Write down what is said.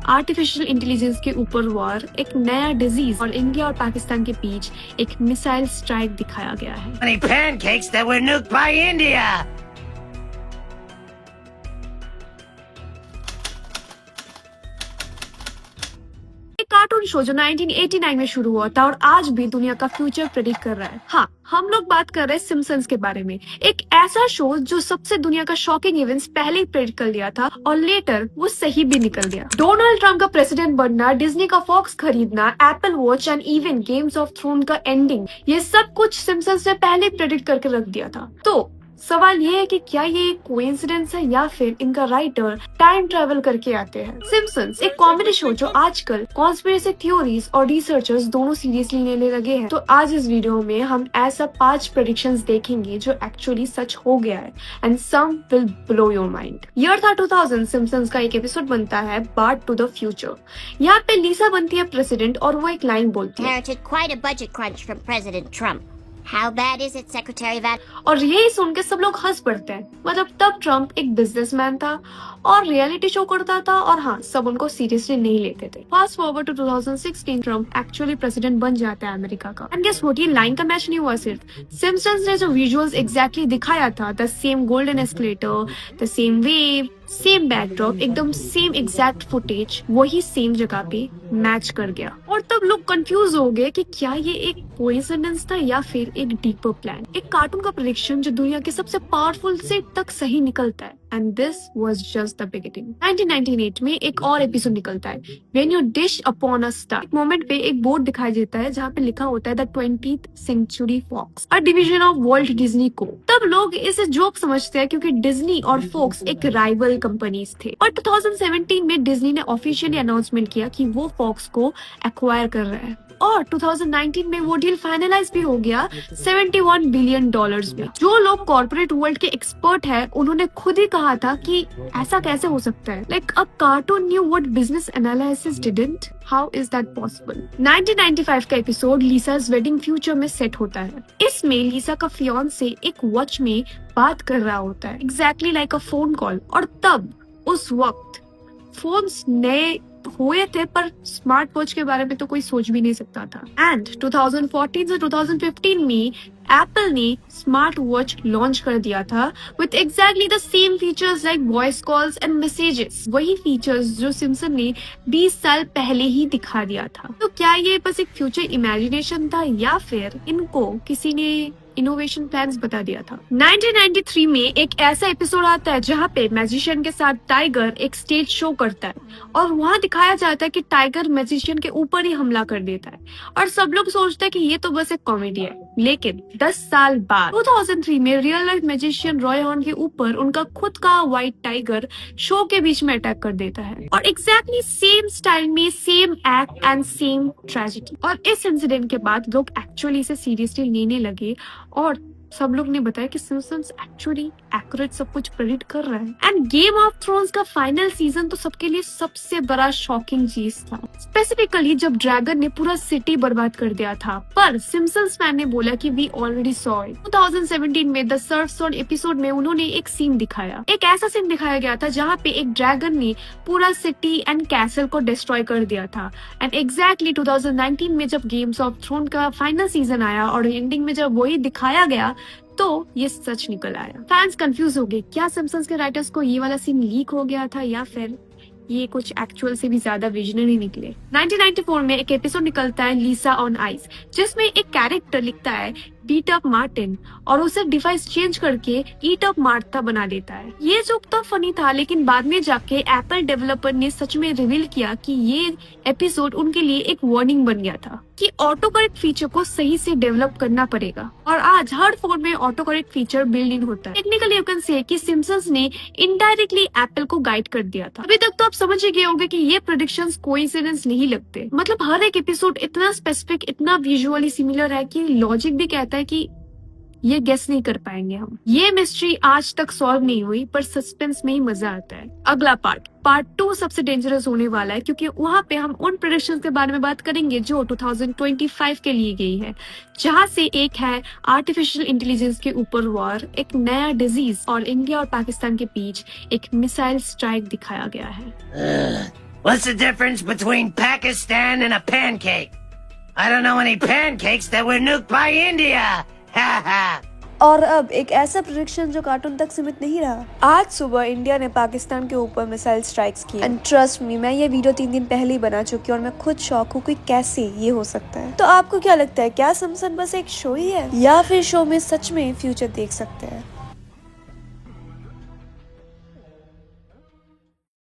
Artificial intelligence के ऊपर war, एक नया डिजीज और इंडिया और पाकिस्तान के बीच एक मिसाइल स्ट्राइक दिखाया गया है। Many pancakes that were nuked by India. Cartoon show जो 1989 में शुरू हुआ था और आज भी दुनिया का फ्यूचर प्रेडिक्ट कर रहा है। हाँ, हम लोग बात कर रहे हैं सिम्पसन्स के बारे में, एक ऐसा शो जो सबसे दुनिया का शॉकिंग इवेंट्स पहले ही प्रेडिक्ट कर लिया था और लेटर वो सही भी निकल गया। डोनाल्ड ट्रम्प का प्रेसिडेंट बनना, डिज्नी का फॉक्स खरीदना, Apple watch and even Games of Throne का एंडिंग, ये सब कुछ सिम्पसन्स ने पहले प्रेडिक्ट करके रख दिया था। तो सवाल ये है कि क्या ये एक कोइंसिडेंस है या फिर इनका राइटर टाइम ट्रेवल करके आते हैं। सिम्पसन्स एक कॉमेडी शो जो आजकल कॉन्स्पिरेसी थ्योरीज और रिसर्चर्स दोनों सीरियसली लेने लगे हैं। तो आज इस वीडियो में हम ऐसा 5 प्रेडिक्शंस देखेंगे जो एक्चुअली सच हो गया है and some will blow your mind. Year था 2000। सिम्पसन्स का एक एपिसोड बनता है बार्ट टू द फ्यूचर। यहाँ पे लीसा बनती है प्रेसिडेंट और वो एक लाइन बोलती है, Inherited quite a budget crunch from President Trump. How bad is it, Secretary Van? और यही सुन के सब लोग हंस पड़ते हैं। मतलब तब ट्रम्प एक बिजनेसमैन था और रियलिटी शो करता था और हाँ, सब उनको सीरियसली नहीं लेते थे। Fast forward to 2016, Trump actually president बन जाता है अमेरिका का। एंड गेस व्हाट, ये लाइन का मैच नहीं हुआ सिर्फ। सिम्पसन्स ने जो विजुअल्स एग्जैक्टली दिखाया था, the same golden escalator, the same wave, same backdrop, एकदम सेम एग्जैक्ट फुटेज, वही सेम जगह पे मैच कर गया। और तब लोग कंफ्यूज हो गए कि क्या ये एक कोइंसिडेंस था या फिर एक डीपर प्लान। एक कार्टून का प्रेडिक्शन जो दुनिया के सबसे पावरफुल से तक सही निकलता है। And this was just the beginning. 1998 में एक और एपिसोड निकलता है, when you dish upon a star. एक मोमेंट पे एक बोर्ड दिखाई देता है जहाँ पे लिखा होता है the 20th century Fox, a division of world Disney को। तब लोग इसे जोक समझते हैं क्योंकि डिज्नी और फॉक्स एक राइवल कंपनीज थे। और 2017 में डिज्नी ने ऑफिशियली अनाउंसमेंट किया कि वो फॉक्स को एक्वायर कर रहा है और 2019 में वो डील फाइनलाइज भी हो गया $71 बिलियन में। जो लोग कॉर्पोरेट वर्ल्ड के एक्सपर्ट हैं, उन्होंने खुद ही कहा था कि ऐसा कैसे हो सकता है। Like a cartoon knew what business analysis didn't, how is that possible. 1995 का एपिसोड लीसा's वेडिंग फ्यूचर में सेट होता है। इसमें लीसा का फियांसे एक वॉच में बात कर रहा होता है, एग्जैक्टली लाइक अ फोन कॉल। और तब उस वक्त फोन्स नए हुए थे पर स्मार्ट वॉच के बारे में तो कोई सोच भी नहीं सकता था। एंड 2014 से 2015 में एप्पल ने स्मार्ट वॉच लॉन्च कर दिया था with exactly the same features like voice calls and messages, वही फीचर्स जो सिम्पसन ने 20 साल पहले ही दिखा दिया था। तो क्या ये बस एक फ्यूचर इमेजिनेशन था या फिर इनको किसी ने इनोवेशन प्लान्स बता दिया था। 1993 में एक ऐसा एपिसोड आता है जहाँ पे मैजिशियन के साथ टाइगर एक स्टेज शो करता है और वहाँ दिखाया जाता है कि टाइगर मैजिशियन के ऊपर ही हमला कर देता है और सब लोग सोचते हैं कि ये तो बस एक कॉमेडी है। लेकिन 10 साल बाद 2003 में real life magician Roy horn के ऊपर उनका खुद का व्हाइट टाइगर शो के बीच में अटैक कर देता है और एग्जैक्टली सेम स्टाइल में same act and same tragedy. और इस इंसिडेंट के बाद लोग एक्चुअली इसे सीरियसली लेने लगे और सब लोग ने बताया कि सिम्पसन्स एक्चुअली एक्यूरेट सब कुछ प्रेडिक्ट कर रहा है। एंड गेम ऑफ थ्रोन्स का फाइनल सीजन तो सबके लिए सबसे बड़ा शॉकिंग चीज था, स्पेसिफिकली जब ड्रैगन ने पूरा सिटी बर्बाद कर दिया था। पर सिम्पसन्स फैन ने बोला कि वी ऑलरेडी सॉ इट। 2017 में द सर्फस्टोन एपिसोड में उन्होंने एक सीन दिखाया, एक ऐसा सीन दिखाया गया था जहाँ पे एक ड्रैगन ने पूरा सिटी एंड कैसल को डिस्ट्रॉय कर दिया था। एंड एग्जैक्टली 2019 में जब गेम्स ऑफ थ्रोन का फाइनल सीजन आया और एंडिंग में जब वही दिखाया गया तो ये सच निकल आया। फैंस कंफ्यूज हो गए, क्या सिम्पसन्स के राइटर्स को ये वाला सीन लीक हो गया था या फिर ये कुछ एक्चुअल से भी ज्यादा विजनरी निकले। 1994 में एक एपिसोड निकलता है लीसा ऑन आइस, जिसमें एक कैरेक्टर लिखता है बीट अप मार्टिन और उसे डिवाइस चेंज करके ईट अप मार्था बना देता है। ये जोक तो फनी था लेकिन बाद में जाके एप्पल डेवलपर ने सच में रिवील किया कि ये एपिसोड उनके लिए एक वार्निंग बन गया था कि ऑटो करेक्ट फीचर को सही से डेवलप करना पड़ेगा। और आज हर फोन में auto correct feature build in होता है। टेक्निकली यू कैन से कि सिम्पसन्स ने इनडायरेक्टली एप्पल को गाइड कर दिया था। अभी तक तो आप समझ ही गए होंगे कि ये प्रेडिक्शंस कोइंसिडेंस नहीं लगते। मतलब हर एक एपिसोड इतना स्पेसिफिक, इतना विजुअली सिमिलर है कि लॉजिक भी कहता है कि ये गेस नहीं कर पाएंगे हम। ये मिस्ट्री आज तक सॉल्व नहीं हुई पर सस्पेंस में ही मजा आता है। अगला पार्ट 2 सबसे डेंजरस होने वाला है क्योंकि वहाँ पे हम उन प्रेडिक्शंस के बारे में बात करेंगे जो 2025 के लिए गई है, जहाँ से एक है आर्टिफिशियल इंटेलिजेंस के ऊपर वॉर, एक नया डिजीज और इंडिया और पाकिस्तान के बीच एक मिसाइल स्ट्राइक दिखाया गया है। What's the difference between Pakistan and a pancake? I don't know any pancakes that were nuked by India. Ha ha. और अब एक ऐसा प्रेडिक्शन जो कार्टून तक सीमित नहीं रहा। आज सुबह इंडिया ने पाकिस्तान के ऊपर मिसाइल स्ट्राइक्स की। एंड ट्रस्ट मी, मैं ये वीडियो 3 दिन पहले ही बना चुकी हूँ और मैं खुद शॉक हूँ कि कैसे ये हो सकता है। तो आपको क्या लगता है, क्या सिम्पसन बस एक शो ही है या फिर शो में सच में फ्यूचर देख सकते हैं?